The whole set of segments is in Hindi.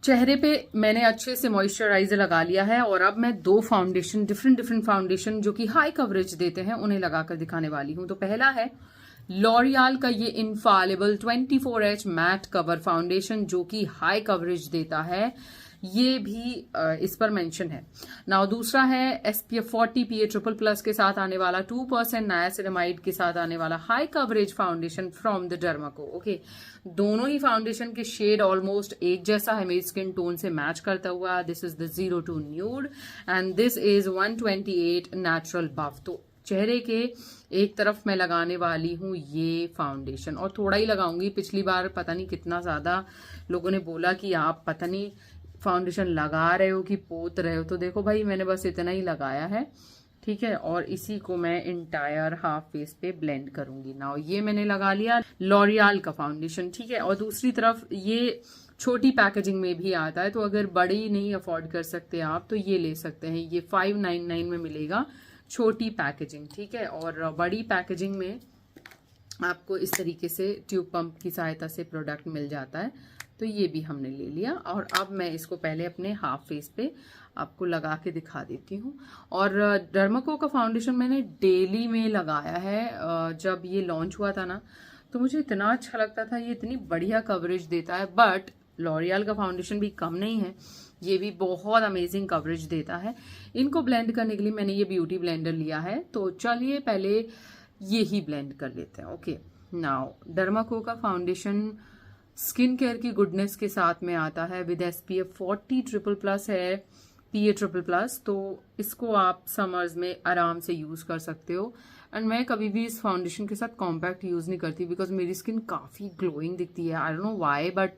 चेहरे पे मैंने अच्छे से मॉइस्चराइजर लगा लिया है और अब मैं दो फाउंडेशन, डिफरेंट फाउंडेशन जो कि हाई कवरेज देते हैं, उन्हें लगाकर दिखाने वाली हूं। तो पहला है लॉरियल का ये infallible 24H mat cover foundation जो कि हाई कवरेज देता है, ये भी इस पर मेंशन है। नाउ दूसरा है SPF 40 PA++ के साथ आने वाला 2% नायासिनामाइड के साथ आने वाला high coverage foundation from the Dermaco. Okay, दोनों ही फाउंडेशन के शेड ऑलमोस्ट एक जैसा है, मेरी स्किन टोन से मैच करता हुआ। This is the 02 nude and this is 128 natural buff. तो चेहरे के एक तरफ मैं लगाने वाली हूँ ये फाउंडेशन, और थोड़ा ही लगाऊंगी। पिछली बार पता नहीं कितना ज्यादा लोगों ने बोला कि आप पता नहीं फाउंडेशन लगा रहे हो कि पोत रहे हो, तो देखो भाई मैंने बस इतना ही लगाया है, ठीक है। और इसी को मैं इंटायर हाफ फेस पे ब्लेंड करूंगी। नाउ ये मैंने लगा लिया लॉरियल का फाउंडेशन, ठीक है। और दूसरी तरफ ये छोटी पैकेजिंग में भी आता है, तो अगर बड़ी नहीं अफोर्ड कर सकते आप तो ये ले सकते हैं। ये 599 में मिलेगा छोटी पैकेजिंग, ठीक है। और बड़ी पैकेजिंग में आपको इस तरीके से ट्यूब पंप की सहायता से प्रोडक्ट मिल जाता है। तो ये भी हमने ले लिया और अब मैं इसको पहले अपने हाफ फेस पे आपको लगा के दिखा देती हूँ। और डर्माको का फाउंडेशन मैंने डेली में लगाया है। जब ये लॉन्च हुआ था ना, तो मुझे इतना अच्छा लगता था, ये इतनी बढ़िया कवरेज देता है। बट लॉरियल का फाउंडेशन भी कम नहीं है, ये भी बहुत अमेजिंग कवरेज देता है। इनको ब्लेंड करने के लिए मैंने ये ब्यूटी ब्लेंडर लिया है, तो चलिए पहले ये ही ब्लेंड कर लेते हैं। ओके, नाउ डर्माको का फाउंडेशन स्किन केयर की गुडनेस के साथ में आता है विद SPF 40++ है, PA++, तो इसको आप समर्स में आराम से यूज कर सकते हो। एंड मैं कभी भी इस फाउंडेशन के साथ कॉम्पैक्ट यूज नहीं करती, बिकॉज मेरी स्किन काफी ग्लोइंग दिखती है। I don't know why, but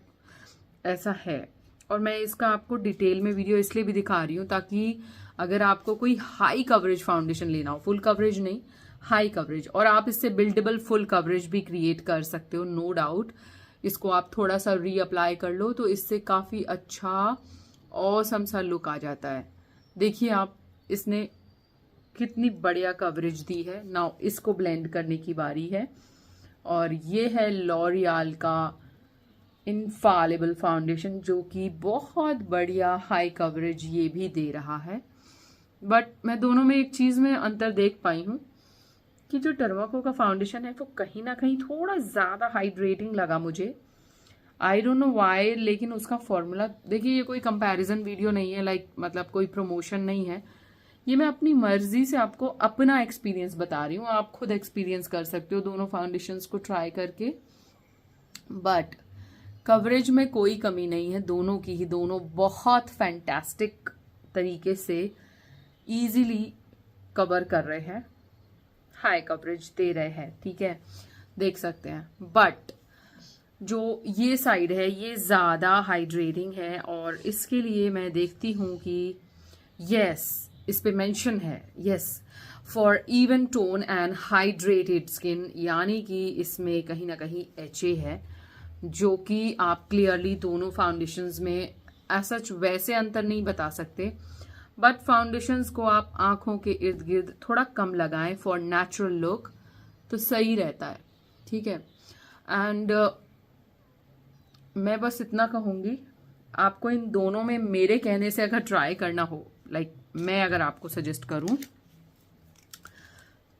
ऐसा है। और मैं इसका आपको डिटेल में वीडियो इसलिए भी दिखा रही हूँ ताकि अगर आपको कोई हाई कवरेज फाउंडेशन लेना हो, फुल कवरेज नहीं, हाई कवरेज, और आप इससे बिल्डेबल फुल कवरेज भी क्रिएट कर सकते हो, नो डाउट। इसको आप थोड़ा सा रीअप्लाई कर लो तो इससे काफी अच्छा ऑसम सा लुक आ जाता है। देखिए आप, इसने कितनी बढ़िया कवरेज दी है। नाउ इसको ब्लेंड करने की बारी है, और ये है लॉरियल का इनफॉलेबल फाउंडेशन जो कि बहुत बढ़िया हाई कवरेज ये भी दे रहा है। बट मैं दोनों में एक चीज में अंतर देख पाई हूँ कि जो डर्माको का फाउंडेशन है वो कहीं ना कहीं थोड़ा ज्यादा हाइड्रेटिंग लगा मुझे। आई डोंट नो व्हाई, लेकिन उसका फॉर्मूला देखिए, ये कोई कंपैरिजन वीडियो नहीं है, लाइक मतलब कोई प्रमोशन नहीं है। ये मैं अपनी मर्जी से आपको अपना एक्सपीरियंस बता रही हूँ, आप खुद एक्सपीरियंस कर सकते हो दोनों फाउंडेशंस को ट्राई करके। बट कवरेज में कोई कमी नहीं है दोनों की ही, दोनों बहुत फैंटास्टिक तरीके से इजीली कवर कर रहे हैं, हाई कवरेज दे रहे हैं, ठीक है, देख सकते हैं। बट जो ये साइड है ये ज्यादा हाइड्रेटिंग है, और इसके लिए मैं देखती हूं कि यस, इस पे मेंशन है yes for even tone and hydrated skin, यानी कि इसमें कहीं ना कहीं HA है, जो कि आप क्लियरली दोनों फाउंडेशंस में ऐसा वैसे अंतर नहीं बता सकते, बट फाउंडेशंस को आप आंखों के इर्द गिर्द थोड़ा कम लगाएं फॉर नेचुरल लुक, तो सही रहता है, ठीक है। एंड मैं बस इतना कहूंगी, आपको इन दोनों में मेरे कहने से अगर ट्राई करना हो, लाइक मैं अगर आपको सजेस्ट करूं,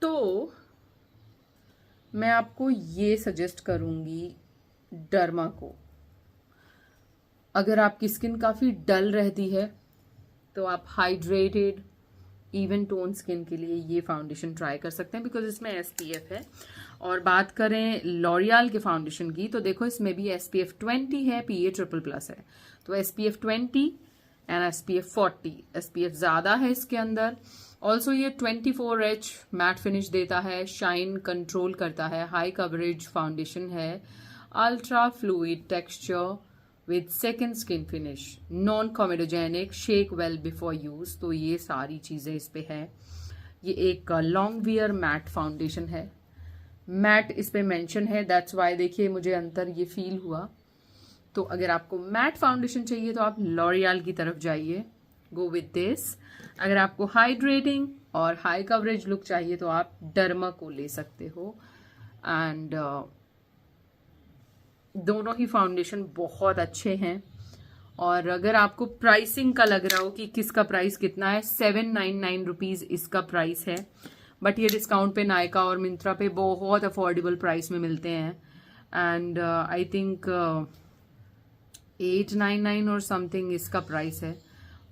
तो मैं आपको ये सजेस्ट करूंगी डर्माको। अगर आपकी स्किन काफी डल रहती है तो आप हाइड्रेटेड इवन टोन स्किन के लिए ये फाउंडेशन ट्राई कर सकते हैं, बिकॉज इसमें SPF है। और बात करें लॉरियल के फाउंडेशन की, तो देखो इसमें भी SPF 20 है, PA++ है, तो SPF 20 एंड SPF 40, SPF ज्यादा है इसके अंदर। ऑल्सो ये 24H मैट फिनिश देता है, शाइन कंट्रोल करता है, हाई कवरेज फाउंडेशन है, ultra fluid texture with second skin finish, non comedogenic, shake well before use, तो ये सारी चीजें इस पे है। ये एक लॉन्ग वियर मैट फाउंडेशन है, मैट इस पे मेंशन है, दैट्स वाई देखिए मुझे अंतर ये फील हुआ। तो अगर आपको मैट फाउंडेशन चाहिए तो आप लॉरियल की तरफ जाइए, गो विद दिस। अगर आपको हाइड्रेटिंग और हाई कवरेज लुक चाहिए तो आप डर्मा को ले सकते हो। एंड दोनों ही फाउंडेशन बहुत अच्छे हैं, और अगर आपको प्राइसिंग का लग रहा हो कि किसका प्राइस कितना है, 799 रुपीज़ इसका प्राइस है। बट ये डिस्काउंट पे नायका और मिंत्रा पे बहुत अफोर्डेबल प्राइस में मिलते हैं। एंड आई थिंक 899 और समथिंग इसका प्राइस है,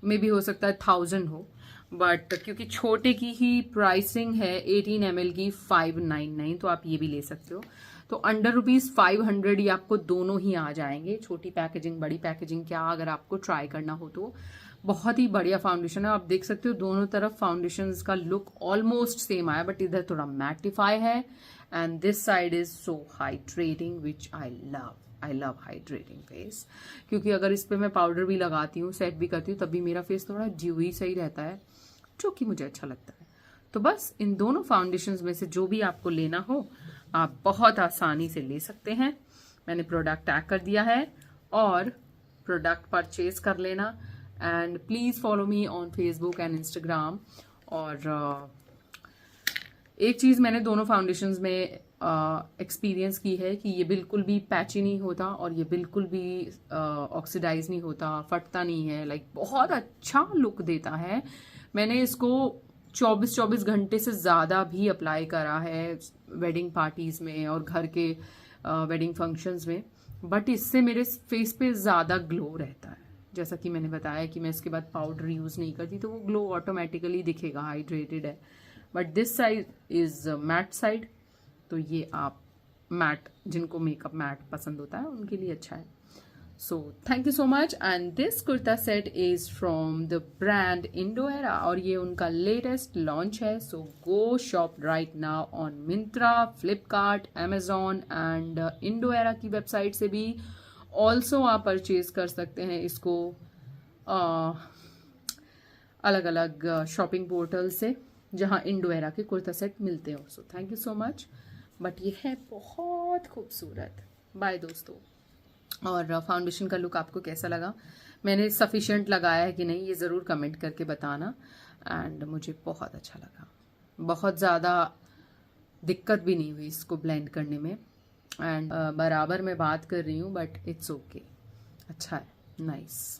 मे भी हो सकता है 1000 हो, बट क्योंकि छोटे की ही प्राइसिंग है 18 ml की 599, तो आप ये भी ले सकते हो। तो अंडर ₹500 ये आपको दोनों ही आ जाएंगे, छोटी पैकेजिंग बड़ी पैकेजिंग क्या, अगर आपको ट्राई करना हो तो। बहुत ही बढ़िया फाउंडेशन है, आप देख सकते हो दोनों तरफ फाउंडेशन का लुक ऑलमोस्ट सेम आया, बट इधर थोड़ा मैटिफाई है। And this side is so hydrating which I love hydrating face, क्योंकि अगर इस पे मैं पाउडर भी लगाती हूँ, सेट भी करती हूँ, तब भी मेरा फेस थोड़ा ड्यूई सही रहता है, जो कि मुझे अच्छा लगता है। तो बस इन दोनों फाउंडेशंस में से जो भी आपको लेना हो आप बहुत आसानी से ले सकते हैं। मैंने प्रोडक्ट टैग कर दिया है और प्रोडक्ट परचेज कर लेना। And please follow me on Facebook and Instagram. और एक चीज मैंने दोनों फाउंडेशंस में एक्सपीरियंस की है कि ये बिल्कुल भी पैची नहीं होता और ये बिल्कुल भी ऑक्सीडाइज नहीं होता, फटता नहीं है, लाइक बहुत अच्छा लुक देता है। मैंने इसको 24 घंटे से ज़्यादा भी अप्लाई करा है वेडिंग पार्टीज़ में और घर के वेडिंग फंक्शंस में, बट इससे मेरे फेस पे ज़्यादा ग्लो रहता है। जैसा कि मैंने बताया कि मैं इसके बाद पाउडर यूज़ नहीं करती, तो वो ग्लो ऑटोमेटिकली दिखेगा, हाइड्रेटेड है। But this side is matte side, तो ये आप मैट, जिनको मेकअप मैट पसंद होता है उनके लिए अच्छा है। So thank you so much, and this kurta set is from the brand Indoera और ये उनका latest launch है। So go shop right now on Myntra, Flipkart, Amazon and Indoera की वेबसाइट से भी also आप परचेज कर सकते हैं इसको अलग अलग शॉपिंग पोर्टल से जहाँ इंडोएरा के कुर्ता सेट मिलते हो। So thank you so much, but ये है बहुत खूबसूरत। बाय दोस्तों। और फाउंडेशन का लुक आपको कैसा लगा, मैंने सफिशिएंट लगाया है कि नहीं, ये ज़रूर कमेंट करके बताना। एंड मुझे बहुत अच्छा लगा, बहुत ज़्यादा दिक्कत भी नहीं हुई इसको ब्लेंड करने में। एंड बराबर मैं बात कर रही हूँ, बट इट्स ओके, अच्छा है, नाइस।